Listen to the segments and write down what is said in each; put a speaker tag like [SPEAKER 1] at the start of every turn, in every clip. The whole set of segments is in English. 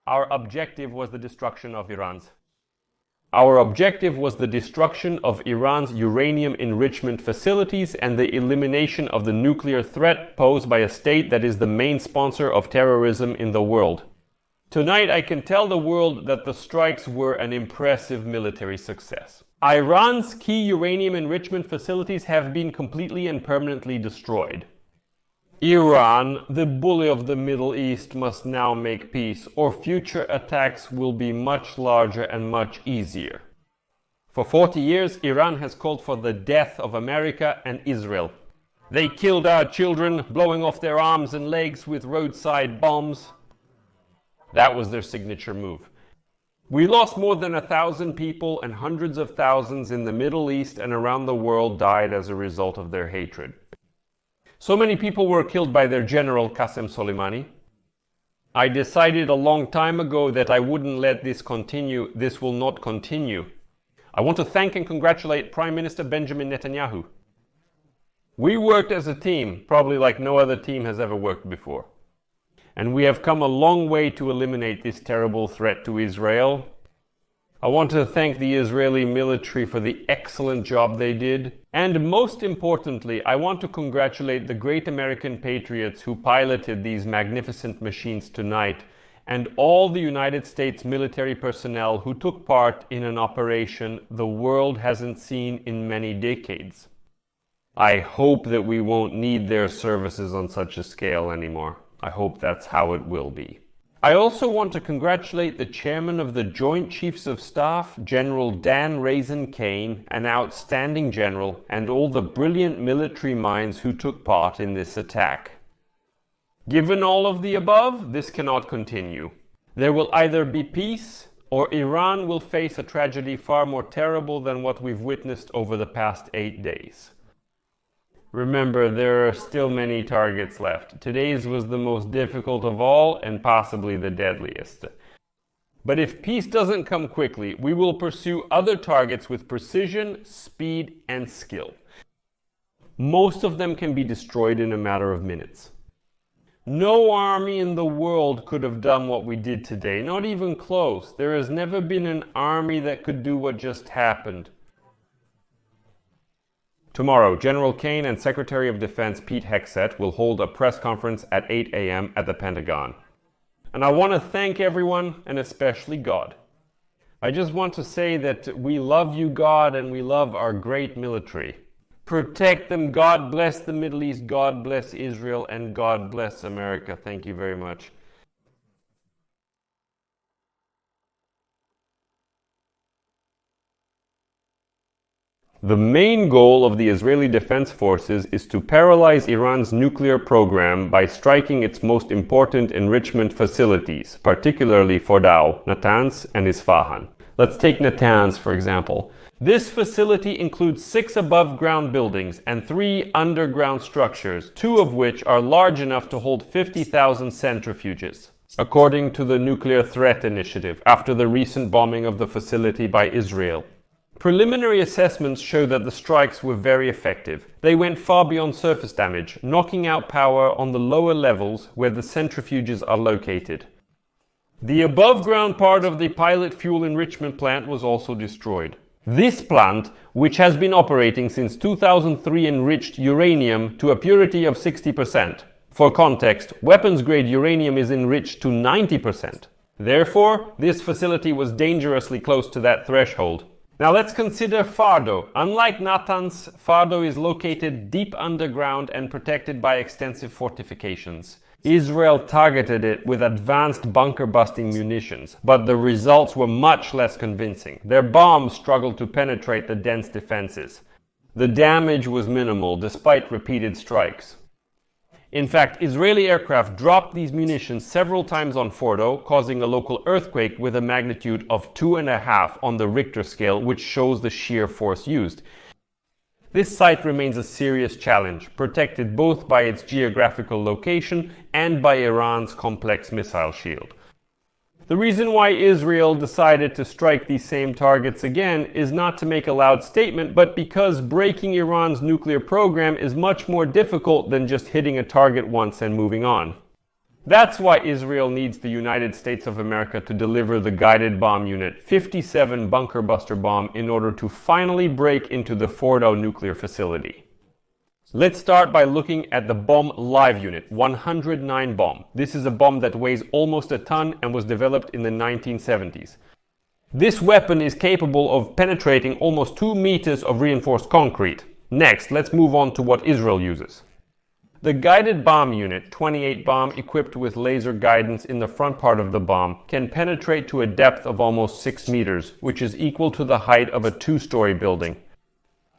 [SPEAKER 1] Our objective was the destruction of Iran's uranium enrichment facilities and the elimination of the nuclear threat posed by a state that is the main sponsor of terrorism in the world. Tonight I can tell the world that the strikes were an impressive military success. Iran's key uranium enrichment facilities have been completely and permanently destroyed. Iran, the bully of the Middle East, must now make peace, or future attacks will be much larger and much easier. For 40 years, Iran has called for the death of America and Israel. They killed our children, blowing off their arms and legs with roadside bombs. That was their signature move. We lost more than 1,000 people, and hundreds of thousands in the Middle East and around the world died as a result of their hatred. So many people were killed by their general Qasem Soleimani. I decided a long time ago that I wouldn't let this continue. This will not continue. I want to thank and congratulate Prime Minister Benjamin Netanyahu. We worked as a team, probably like no other team has ever worked before. And we have come a long way to eliminate this terrible threat to Israel. I want to thank the Israeli military for the excellent job they did. And most importantly, I want to congratulate the great American patriots who piloted these magnificent machines tonight, and all the United States military personnel who took part in an operation the world hasn't seen in many decades. I hope that we won't need their services on such a scale anymore. I hope that's how it will be. I also want to congratulate the chairman of the Joint Chiefs of Staff, General Dan Raisin Kane, an outstanding general, and all the brilliant military minds who took part in this attack. Given all of the above, this cannot continue. There will either be peace, or Iran will face a tragedy far more terrible than what we've witnessed over the past 8 days. Remember, there are still many targets left. Today's was the most difficult of all and possibly the deadliest. But if peace doesn't come quickly, we will pursue other targets with precision, speed, and skill. Most of them can be destroyed in a matter of minutes. No army in the world could have done what we did today, not even close. There has never been an army that could do what just happened. Tomorrow, General Kane and Secretary of Defense Pete Hegseth will hold a press conference at 8 a.m. at the Pentagon. And I want to thank everyone, and especially God. I just want to say that we love you, God, and we love our great military. Protect them. God bless the Middle East. God bless Israel, and God bless America. Thank you very much. The main goal of the Israeli Defense Forces is to paralyze Iran's nuclear program by striking its most important enrichment facilities, particularly Fordow, Natanz, and Isfahan. Let's take Natanz, for example. This facility includes 6 above-ground buildings and 3 underground structures, 2 of which are large enough to hold 50,000 centrifuges, according to the Nuclear Threat Initiative, after the recent bombing of the facility by Israel. Preliminary assessments show that the strikes were very effective. They went far beyond surface damage, knocking out power on the lower levels where the centrifuges are located. The above-ground part of the pilot fuel enrichment plant was also destroyed. This plant, which has been operating since 2003, enriched uranium to a purity of 60%. For context, weapons-grade uranium is enriched to 90%. Therefore, this facility was dangerously close to that threshold. Now let's consider Fordow. Unlike Natanz, Fordow is located deep underground and protected by extensive fortifications. Israel targeted it with advanced bunker-busting munitions, but the results were much less convincing. Their bombs struggled to penetrate the dense defenses. The damage was minimal despite repeated strikes. In fact, Israeli aircraft dropped these munitions several times on Fordow, causing a local earthquake with a magnitude of 2.5 on the Richter scale, which shows the sheer force used. This site remains a serious challenge, protected both by its geographical location and by Iran's complex missile shield. The reason why Israel decided to strike these same targets again is not to make a loud statement, but because breaking Iran's nuclear program is much more difficult than just hitting a target once and moving on. That's why Israel needs the United States of America to deliver the guided bomb unit 57 bunker buster bomb in order to finally break into the Fordow nuclear facility. Let's start by looking at the bomb live unit 109 bomb. This is a bomb that weighs almost a ton and was developed in the 1970s. This weapon is capable of penetrating almost 2 meters of reinforced concrete. Next, let's move on to what Israel uses. The guided bomb unit, 28 bomb equipped with laser guidance in the front part of the bomb, can penetrate to a depth of almost 6 meters, which is equal to the height of a 2-story building.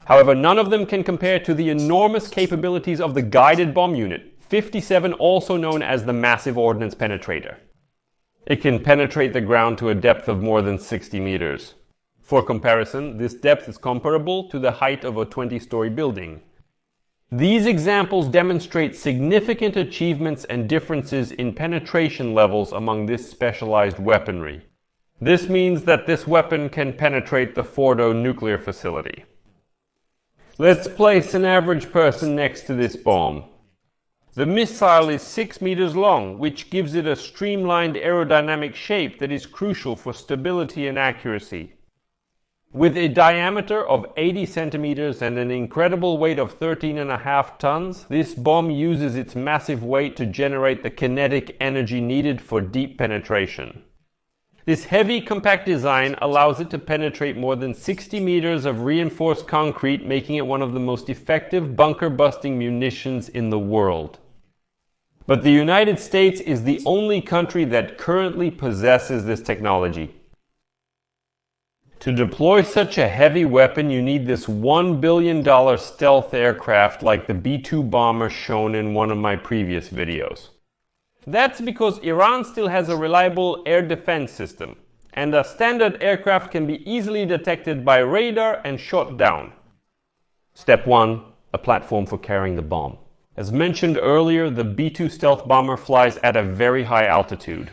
[SPEAKER 1] However, none of them can compare to the enormous capabilities of the guided bomb unit, 57, also known as the massive ordnance penetrator. It can penetrate the ground to a depth of more than 60 meters. For comparison, this depth is comparable to the height of a 20-story building. These examples demonstrate significant achievements and differences in penetration levels among this specialized weaponry. This means that this weapon can penetrate the Fordow nuclear facility. Let's place an average person next to this bomb. The missile is 6 meters long, which gives it a streamlined aerodynamic shape that is crucial for stability and accuracy. With a diameter of 80 centimeters and an incredible weight of 13.5 tons, this bomb uses its massive weight to generate the kinetic energy needed for deep penetration. This heavy, compact design allows it to penetrate more than 60 meters of reinforced concrete, making it one of the most effective bunker-busting munitions in the world. But the United States is the only country that currently possesses this technology. To deploy such a heavy weapon, you need this $1 billion stealth aircraft like the B-2 bomber shown in one of my previous videos. That's because Iran still has a reliable air defense system, and a standard aircraft can be easily detected by radar and shot down. Step 1. A platform for carrying the bomb. As mentioned earlier, the B-2 stealth bomber flies at a very high altitude.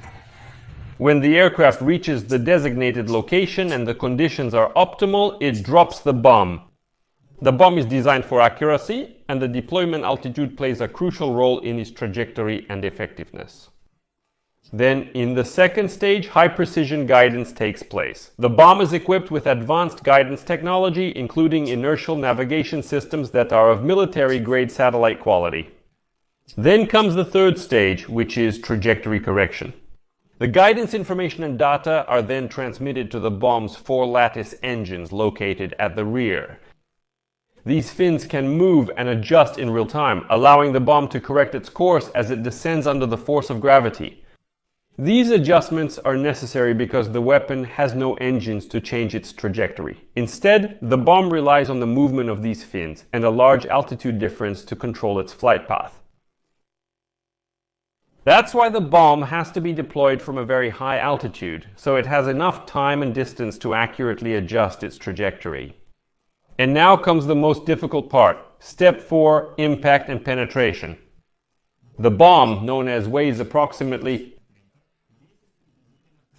[SPEAKER 1] When the aircraft reaches the designated location and the conditions are optimal, it drops the bomb. The bomb is designed for accuracy, and the deployment altitude plays a crucial role in its trajectory and effectiveness. Then, in the second stage, high-precision guidance takes place. The bomb is equipped with advanced guidance technology, including inertial navigation systems that are of military-grade satellite quality. Then comes the third stage, which is trajectory correction. The guidance information and data are then transmitted to the bomb's 4 lattice engines located at the rear. These fins can move and adjust in real time, allowing the bomb to correct its course as it descends under the force of gravity. These adjustments are necessary because the weapon has no engines to change its trajectory. Instead, the bomb relies on the movement of these fins and a large altitude difference to control its flight path. That's why the bomb has to be deployed from a very high altitude, so it has enough time and distance to accurately adjust its trajectory. And now comes the most difficult part. Step 4, impact and penetration. The bomb, known as, weighs approximately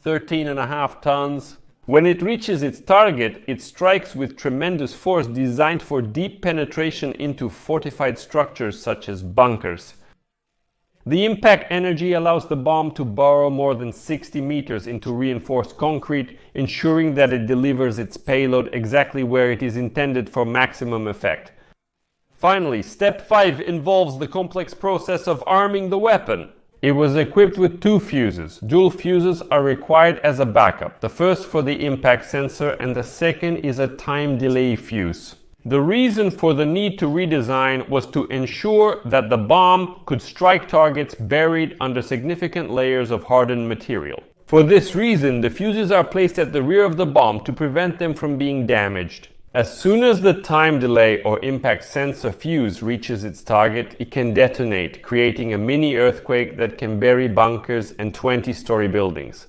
[SPEAKER 1] 13.5 tons. When it reaches its target, it strikes with tremendous force designed for deep penetration into fortified structures such as bunkers. The impact energy allows the bomb to burrow more than 60 meters into reinforced concrete, ensuring that it delivers its payload exactly where it is intended for maximum effect. Finally, step 5 involves the complex process of arming the weapon. It was equipped with 2 fuses. Dual fuses are required as a backup. The first for the impact sensor and the second is a time delay fuse. The reason for the need to redesign was to ensure that the bomb could strike targets buried under significant layers of hardened material. For this reason, the fuses are placed at the rear of the bomb to prevent them from being damaged. As soon as the time delay or impact sensor fuse reaches its target, it can detonate, creating a mini earthquake that can bury bunkers and 20-story buildings.